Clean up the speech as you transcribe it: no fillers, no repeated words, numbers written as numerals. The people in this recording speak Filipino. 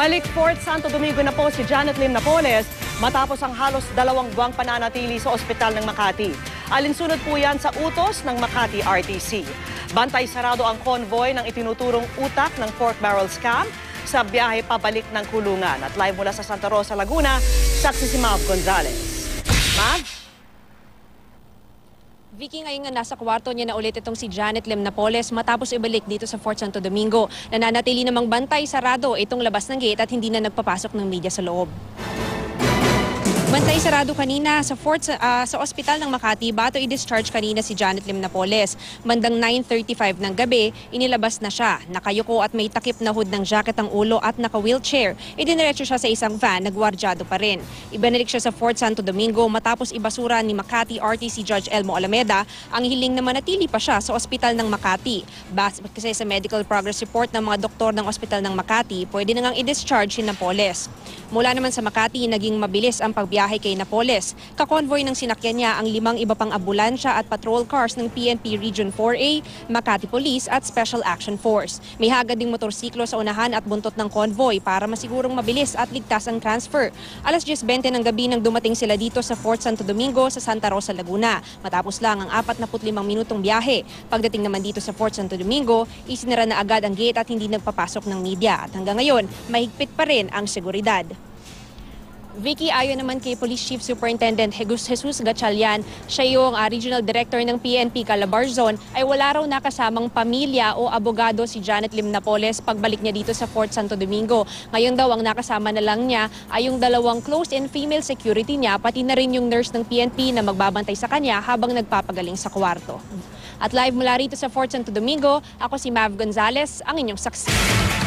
Balik Fort Santo Domingo na po si Janet Lim Napoles matapos ang halos 2 buwang pananatili sa ospital ng Makati. Alinsunod po yan sa utos ng Makati RTC. Bantay sarado ang convoy ng itinuturong utak ng pork barrel scam sa biyahe pabalik ng kulungan. At live mula sa Santa Rosa, Laguna, saksi si Mav Gonzalez. Mav? Vicky, ngayon nga nasa kwarto niya na ulit itong si Janet Lim Napoles matapos ibalik dito sa Fort Santo Domingo. Nananatili namang bantay sarado itong labas ng gate at hindi na nagpapasok ng media sa loob. Bantay sarado kanina sa ospital ng Makati bago i-discharge kanina si Janet Lim Napoles. Bandang 9:35 ng gabi, inilabas na siya. Nakayuko at may takip na hood ng jacket ang ulo at naka-wheelchair. Idiniretso siya sa isang van, nagwardyado pa rin. Ibinalik siya sa Fort Santo Domingo matapos ibasura ni Makati RTC Judge Elmo Alameda ang hiling na manatili pa siya sa ospital ng Makati. Kasi sa medical progress report ng mga doktor ng ospital ng Makati, pwede na ngang i-discharge si Napoles. Mula naman sa Makati, naging mabilis ang pagbiyahe kay Napoles. Kakonvoy ng sinakyan niya ang 5 iba pang ambulansya at patrol cars ng PNP Region 4A, Makati Police at Special Action Force. May hagad ding motorsiklo sa unahan at buntot ng convoy para masigurong mabilis at ligtas ang transfer. Alas 10:20 ng gabi nang dumating sila dito sa Fort Santo Domingo sa Santa Rosa, Laguna. Matapos lang ang 45 minutong biyahe. Pagdating naman dito sa Fort Santo Domingo, isinara na agad ang gate at hindi nagpapasok ng media. At hanggang ngayon, mahigpit pa rin ang seguridad. Vicky, ayon naman kay Police Chief Superintendent Jesus Gatchalian, siya yung Regional Director ng PNP Calabarzon, ay wala raw nakasamang pamilya o abogado si Janet Lim Napoles pagbalik niya dito sa Fort Santo Domingo. Ngayon daw ang nakasama na lang niya ay yung 2 close-in female security niya, pati na rin yung nurse ng PNP na magbabantay sa kanya habang nagpapagaling sa kwarto. At live mula rito sa Fort Santo Domingo, ako si Mav Gonzalez, ang inyong saksi.